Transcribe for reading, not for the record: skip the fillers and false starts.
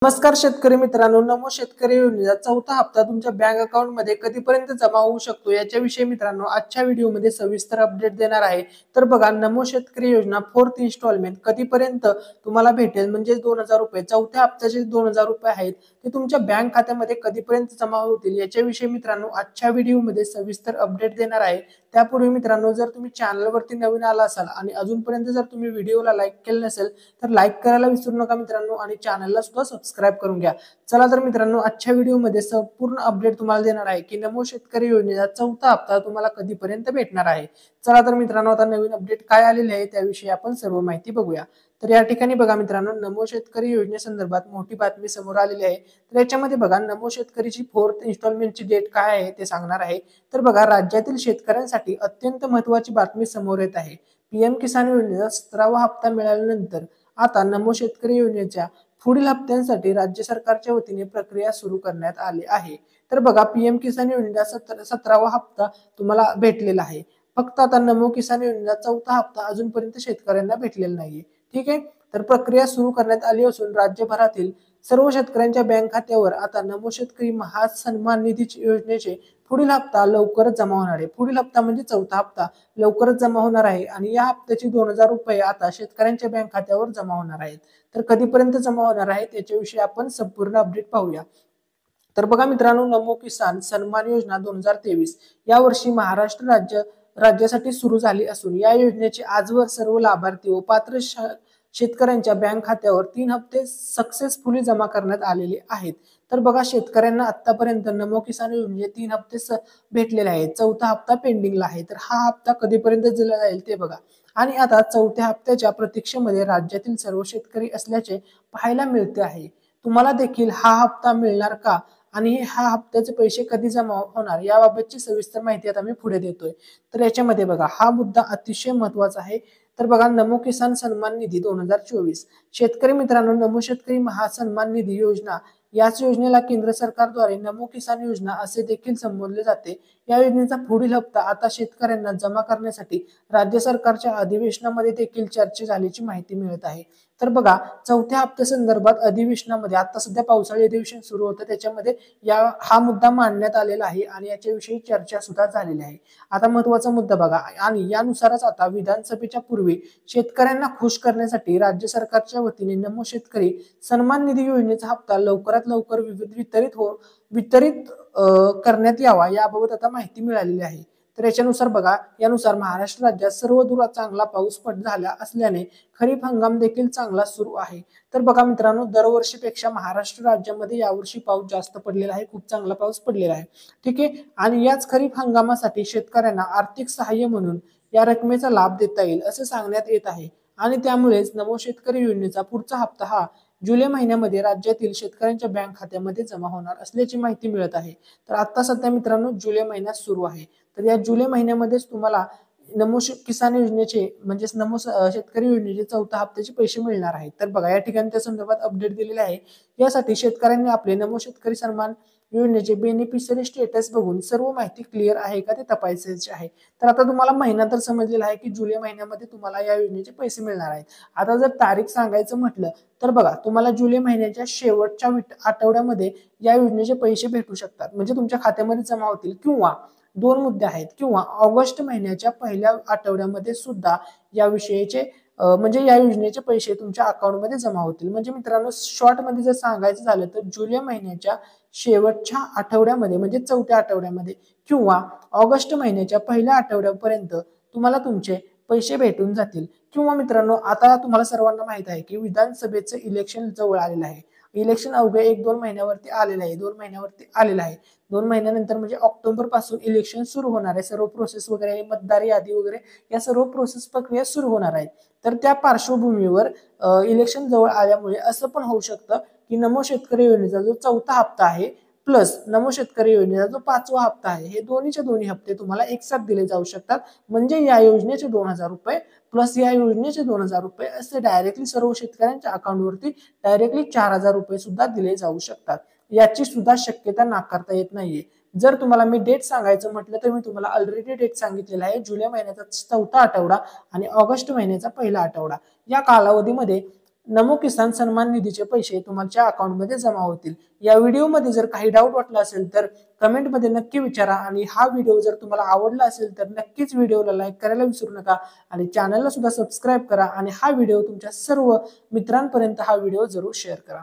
नमस्कार शेतकरी मित्रांनो, नमो शेतकरी योजनेचा चौथा हप्ता तुमच्या बँक अकाउंट मध्ये कधीपर्यंत जमा होऊ शकतो याच्याविषयी मित्रांनो आजच्या व्हिडिओमध्ये सविस्तर अपडेट देणार आहे। तर बघा, नमो शेतकरी योजना फोर्थ इन्स्टॉलमेंट कधीपर्यंत तुम्हाला भेटेल, म्हणजे 2000 रुपये चौथ्या हप्त्याचे 2000 रुपये आहेत ते तुमच्या बँक खात्यामध्ये कधीपर्यंत जमा होतील याच्याविषयी मित्रांनो आजच्या व्हिडिओमध्ये सविस्तर अपडेट देणार आहे। त्यापूर्वी मित्रांनो, जर तुम्ही चॅनलवरती नवीन आला असाल आणि अजूनपर्यंत जर तुम्ही व्हिडिओला लाईक केलं नसेल तर लाईक करायला विसरू नका मित्रांनो, आणि चॅनलला सुद्धा सबस्क्राइब करून घ्या। चला तर मित्रांनो, आजच्या व्हिडिओमध्ये संपूर्ण अपडेट तुम्हाला देणार आहे की नमो शेतकरी योजनेचा चौथा हप्ता तुम्हाला कधीपर्यंत भेटणार आहे। चला तर मित्रांनो, आता नवीन अपडेट काय आलेले आहे त्याविषयी आपण सर्व माहिती बघूया। तर या ठिकाणी बघा मित्रांनो, नमो शेतकरी योजनेसंदर्भात मोठी बातमी समोर आलेली आहे। तर याच्यामध्ये बघा, नमो शेतकरीची फोर्थ इन्स्टॉलमेंटची डेट काय आहे ते सांगणार आहे। तर बघा, राज्यातील शेतकऱ्यांसाठी अत्यंत महत्त्वाची बातमी समोर येत आहे। पीएम किसान योजनेचा 17वा हप्ता मिळाल्यानंतर आता नमो शेतकरी योजनेच्या पुढील हप्त्यांसाठी राज्य सरकारच्या वतीने प्रक्रिया सुरू करण्यात आली आहे। तर बघा, पीएम किसान योजनेचा 17वा हप्ता तुम्हाला भेटलेला आहे। फक्त आता नमो किसान योजनेचा चौथा हप्ता अजूनपर्यंत शेतकऱ्यांना भेटलेला नाहीये। ठीक आहे, तर प्रक्रिया सुरू करण्यात आली असून राज्यभरातील सर्व शेतकऱ्यांच्या बँक खात्यावर आता नमो शेतकरी महासन्मान निधी योजनेचे पुढील हप्ता लवकरच जमा होणार आहे। पुढील हप्ता म्हणजे चौथा हप्ता लवकरच जमा होणार आहे आणि या हप्त्याची 2000 रुपये आता शेतकऱ्यांच्या बँक खात्यावर जमा होणार आहेत। तर कधीपर्यंत जमा होणार आहेत याच्याविषयी आपण संपूर्ण अपडेट पाहूया। तर बघा मित्रांनो, नमो किसान सन्मान योजना 2023 या वर्षी महाराष्ट्र राज्यासाठी सुरू झाली असून या योजनेचे आजवर सर्व लाभार्थी व पात्र शेतकऱ्यांच्या बँक खात्यावर 3 हप्ते सक्सेसफुली जमा करण्यात आलेले आहेत। तर बघा, शेतकऱ्यांना आतापर्यंत नमो किसान योजनेचे 3 हप्ते भेटलेले आहेत, चौथा हप्ता पेंडिंगला आहे। तर हा हप्ता कधीपर्यंत दिला जाईल ते बघा, आणि आता चौथ्या हप्त्याच्या प्रतीक्षेमध्ये राज्यातील सर्व शेतकरी असल्याचे पाहायला मिळते आहे। तुम्हाला देखील हा हप्ता मिळणार का आणि हा हप्त्याचे पैसे कधी जमा होणार याबाबतची सविस्तर माहिती आता मी पुढे देतोय। तर याच्यामध्ये बघा, हा मुद्दा अतिशय महत्त्वाचा आहे। तर बघा, नमो किसान सन्मान निधी 2024 शेतकरी मित्रांनो, नमो शेतकरी महासन्मान निधी योजना याच योजनेला केंद्र सरकारद्वारे नमो किसान योजना असे देखील संबोधले जाते। या योजनेचा पुढील हप्ता आता शेतकऱ्यांना जमा करण्यासाठी राज्य सरकारच्या अधिवेशनामध्ये देखील चर्चा झाल्याची माहिती मिळत आहे। तर बघा, चौथ्या हप्त्या संदर्भात अधिवेशनामध्ये आता सध्या पावसाळी अधिवेशन सुरू होतं, त्याच्यामध्ये हा मुद्दा मांडण्यात आलेला आहे आणि याच्याविषयी चर्चा सुद्धा झालेली आहे। आता महत्त्वाचा मुद्दा बघा, आणि यानुसारच आता विधानसभेच्या पूर्वी शेतकऱ्यांना खुश करण्यासाठी राज्य सरकारच्या वतीने नमो शेतकरी सन्मान निधी योजनेचा हप्ता लवकरात लवकर वितरित करण्यात यावा याबाबत आता माहिती मिळालेली आहे। तर याच्यानुसार बघा, यानुसार महाराष्ट्र राज्यात सर्वदूर चांगला पाऊस झाला असल्याने खरीप हंगाम देखील चांगला सुरू आहे। तर बघा मित्रांनो, दरवर्षीपेक्षा महाराष्ट्र राज्यामध्ये यावर्षी पाऊस जास्त पडलेला आहे, खूप चांगला पाऊस पडलेला आहे। ठीक आहे, आणि याच खरीप हंगामासाठी शेतकऱ्यांना आर्थिक सहाय्य म्हणून या रकमेचा लाभ देता येईल असे सांगण्यात येत आहे। आणि त्यामुळेच नमो शेतकरी योजनेचा पुढचा हप्ता हा जुलै महिन्यामध्ये राज्यातील शेतकऱ्यांच्या बँक खात्यामध्ये जमा होणार असल्याची माहिती मिळत आहे। तर आता सध्या मित्रांनो जुलै महिना सुरू आहे, तर या जुलै महिन्यामध्येच तुम्हाला नमो किसान योजनेचे म्हणजे नमो शेतकरी योजनेचे चौथा हप्त्याचे पैसे मिळणार आहेत। तर बघा, या ठिकाणी त्या संदर्भात अपडेट दिलेले आहे। यासाठी शेतकऱ्यांनी आपले नमो शेतकरी सन्मान योजनेचे बेनिफिशियरी स्टेटस बघून सर्व माहिती क्लिअर आहे का ते तपासायचे आहे। तर आता तुम्हाला महिना तर समजलेला आहे की जुलै महिन्यामध्ये तुम्हाला या योजनेचे पैसे मिळणार आहेत। आता जर तारीख सांगायचं म्हटलं तर बघा, तुम्हाला जुलै महिन्याच्या शेवटच्या आठवड्यामध्ये या योजनेचे पैसे भेटू शकतात, म्हणजे तुमच्या खात्यामध्ये जमा होतील, किंवा दोन मुद्दे आहेत, किंवा ऑगस्ट महिन्याच्या पहिल्या आठवड्यामध्ये सुद्धा याविषयीचे म्हणजे या योजनेचे पैसे तुमच्या अकाउंटमध्ये जमा होतील। म्हणजे मित्रांनो, शॉर्ट मध्ये जर सांगायचं झालं तर जुलै महिन्याच्या शेवटच्या आठवड्यामध्ये म्हणजे चौथ्या आठवड्यामध्ये किंवा ऑगस्ट महिन्याच्या पहिल्या आठवड्यापर्यंत तुम्हाला तुमचे पैसे भेटून जातील। किंवा मित्रांनो, आता तुम्हाला सर्वांना माहित आहे की विधानसभेचं इलेक्शन जवळ आलेलं आहे। इलेक्शन अवघ्या 1-2 महिन्यावरती आलेलं आहे, 2 महिन्यावरती आलेलं आहे। 2 महिन्यानंतर म्हणजे ऑक्टोबर पासून इलेक्शन सुरू होणार आहे, सर्व प्रोसेस वगैरे, मतदार यादी वगैरे या सर्व प्रोसेस प्रक्रिया सुरू होणार आहेत। तर त्या पार्श्वभूमीवर इलेक्शन जवळ आल्यामुळे असं पण होऊ शकतं की नमो शेतकरी योजनेचा जो चौथा हप्ता आहे प्लस नमो शेतकरी योजनेचा जो 5वा हप्ता आहे, हे दोन्हीचे दोन्ही हप्ते तुम्हाला एकसाथ दिले जाऊ शकतात। म्हणजे या योजनेचे 2000 रुपये प्लस या योजनेचे 2000 रुपये असे डायरेक्टली सर्व शेतकऱ्यांच्या अकाउंटवरती डायरेक्टली 4000 रुपये सुद्धा दिले जाऊ शकतात। याची सुद्धा शक्यता नाकारता येत नाहीये। जर तुम्हाला मी डेट सांगायचं म्हटलं तर मी तुम्हाला ऑलरेडी डेट सांगितलेला आहे, जुलै महिन्याचा चौथा आठवडा आणि ऑगस्ट महिन्याचा पहिला आठवडा। या कालावधीमध्ये नमो किसान सन्मान निधीचे पैसे तुमच्या अकाउंटमध्ये जमा होतील। या व्हिडिओमध्ये जर काही डाऊट वाटला असेल तर कमेंटमध्ये नक्की विचारा आणि हा व्हिडिओ जर तुम्हाला आवडला असेल तर नक्कीच व्हिडिओला लाईक करायला विसरू नका आणि चॅनलला सुद्धा सबस्क्राईब करा आणि हा व्हिडिओ तुमच्या सर्व मित्रांपर्यंत हा व्हिडिओ जरूर शेअर करा।